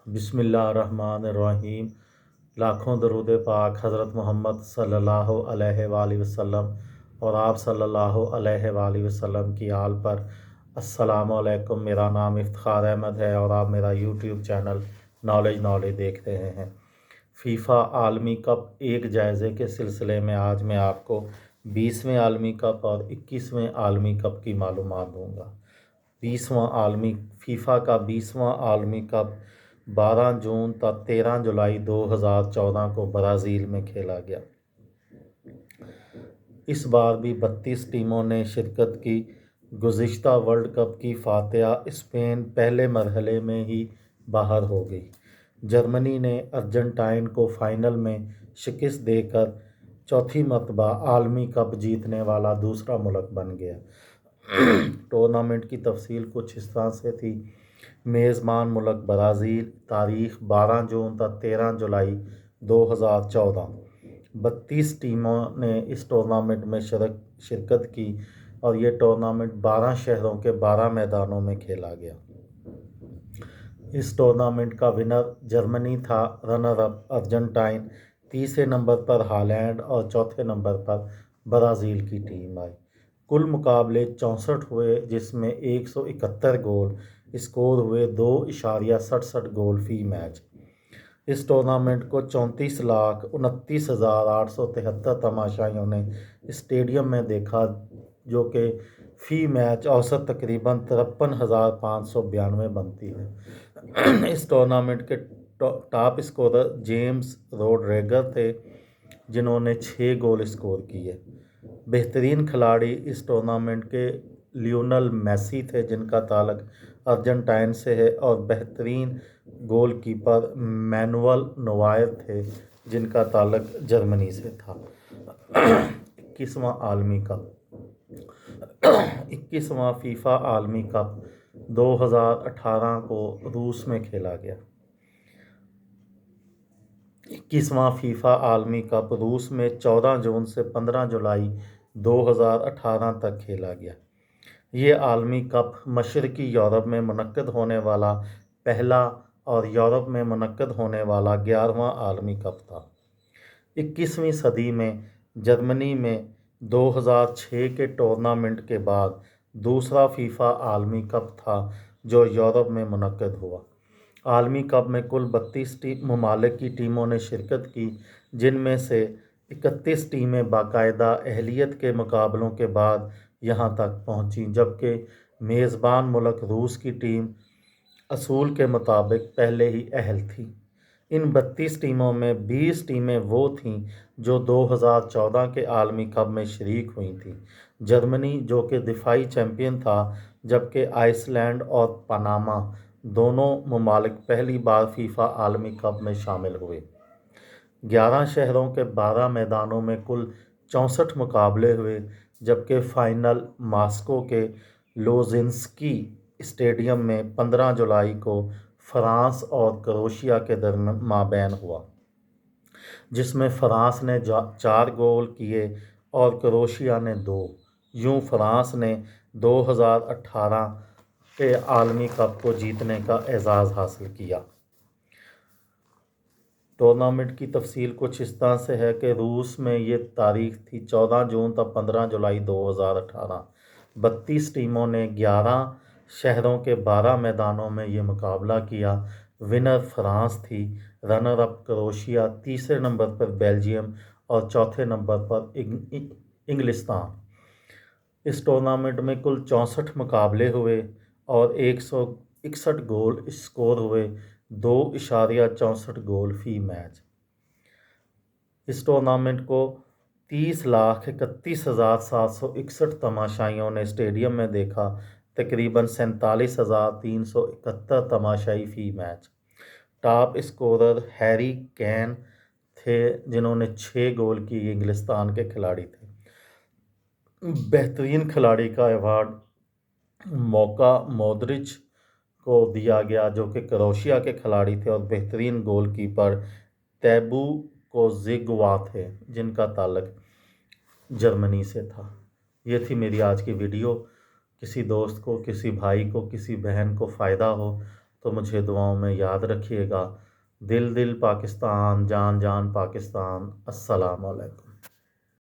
بسم اللہ الرحمن الرحیم۔ لاکھوں درود پاک حضرت محمد صلی اللہ علیہ وآلہ وسلم اور آپ صلی اللہ علیہ وآلہ وسلم کی آل پر۔ السلام علیکم، میرا نام افتخار احمد ہے اور آپ میرا یوٹیوب چینل نالج دیکھ رہے ہیں۔ فیفا عالمی کپ ایک جائزے کے سلسلے میں آج میں آپ کو 20ویں عالمی کپ اور 21ویں عالمی کپ کی معلومات دوں گا۔ فیفا کا 20واں عالمی کپ 12 جون تا 13 جولائی 2014 کو برازیل میں کھیلا گیا۔ اس بار بھی 32 ٹیموں نے شرکت کی۔ گزشتہ ورلڈ کپ کی فاتحہ اسپین پہلے مرحلے میں ہی باہر ہو گئی۔ جرمنی نے ارجنٹائن کو فائنل میں شکست دے کر چوتھی مرتبہ عالمی کپ جیتنے والا دوسرا ملک بن گیا۔ ٹورنامنٹ کی تفصیل کچھ اس طرح سے تھی۔ میزبان ملک برازیل، تاریخ 12 جون تا 13 جولائی 2014۔ 32 ٹیموں نے اس ٹورنامنٹ میں شرکت کی اور یہ ٹورنامنٹ 12 شہروں کے 12 میدانوں میں کھیلا گیا۔ اس ٹورنامنٹ کا ونر جرمنی تھا، رنر اپ ارجنٹائن، تیسرے نمبر پر ہالینڈ اور چوتھے نمبر پر برازیل کی ٹیم آئی۔ کل مقابلے 64 ہوئے، جس میں 171 گول اسکور ہوئے، 2.67 گول فی میچ۔ اس ٹورنامنٹ کو 34,29,873 تماشائیوں نے اسٹیڈیم میں دیکھا، جو کہ فی میچ اوسط تقریباً 53,592 بنتی ہے۔ اس ٹورنامنٹ کے ٹاپ اسکورر جیمز روڈریگر تھے، جنہوں نے 6 گول اسکور کیے۔ بہترین کھلاڑی اس ٹورنامنٹ کے لیونل میسی تھے، جن کا تعلق ارجنٹائن سے ہے، اور بہترین گول کیپر مینوئل نوائر تھے، جن کا تعلق جرمنی سے تھا۔ 21واں فیفا عالمی کپ 2018 کو روس میں کھیلا گیا۔ 21واں فیفا عالمی کپ روس میں 14 جون سے 15 جولائی 2018 تک کھیلا گیا۔ یہ عالمی کپ مشرقی یورپ میں منعقد ہونے والا پہلا اور یورپ میں منعقد ہونے والا 11واں عالمی کپ تھا۔ 21ویں صدی میں جرمنی میں 2006 کے ٹورنامنٹ کے بعد دوسرا فیفا عالمی کپ تھا جو یورپ میں منعقد ہوا۔ عالمی کپ میں کل 32 ممالک کی ٹیموں نے شرکت کی، جن میں سے 31 ٹیمیں باقاعدہ اہلیت کے مقابلوں کے بعد یہاں تک پہنچیں، جبکہ میزبان ملک روس کی ٹیم اصول کے مطابق پہلے ہی اہل تھی۔ ان 32 ٹیموں میں 20 ٹیمیں وہ تھیں جو 2014 کے عالمی کپ میں شریک ہوئی تھیں۔ جرمنی، جو کہ دفاعی چیمپئن تھا، جبکہ آئس لینڈ اور پاناما دونوں ممالک پہلی بار فیفا عالمی کپ میں شامل ہوئے۔ 11 شہروں کے 12 میدانوں میں کل 64 مقابلے ہوئے، جبکہ فائنل ماسکو کے لوزنسکی اسٹیڈیم میں 15 جولائی کو فرانس اور کروشیا کے مابین ہوا، جس میں فرانس نے 4 گول کیے اور کروشیا نے 2۔ یوں فرانس نے 2018 کے عالمی کپ کو جیتنے کا اعزاز حاصل کیا۔ ٹورنامنٹ کی تفصیل کچھ اس طرح سے ہے کہ روس میں یہ تاریخ تھی 14 جون تا 15 جولائی 2018۔ 32 ٹیموں نے 11 شہروں کے 12 میدانوں میں یہ مقابلہ کیا۔ ونر فرانس تھی، رنر اپ کروشیا، تیسرے نمبر پر بیلجیم اور چوتھے نمبر پر انگلستان۔ اس ٹورنامنٹ میں کل 64 مقابلے ہوئے اور 161 گول اسکور ہوئے، 2.64 گول فی میچ۔ اس ٹورنامنٹ کو 30,31,761 تماشائیوں نے اسٹیڈیم میں دیکھا، تقریباً 47,371 تماشائی فی match. Top scorer Harry Kane تھے، جنہوں نے 6 گول کی، انگلستان کے کھلاڑی تھے۔ بہترین کھلاڑی کا ایوارڈ موکا مودرچ کو دیا گیا، جو کہ کروشیا کے کھلاڑی تھے، اور بہترین گول کیپر تیبو کوزیگوا تھے، جن کا تعلق جرمنی سے تھا۔ یہ تھی میری آج کی ویڈیو۔ کسی دوست کو، کسی بھائی کو، کسی بہن کو فائدہ ہو تو مجھے دعاؤں میں یاد رکھیے گا۔ دل دل پاکستان، جان جان پاکستان۔ السلام علیکم۔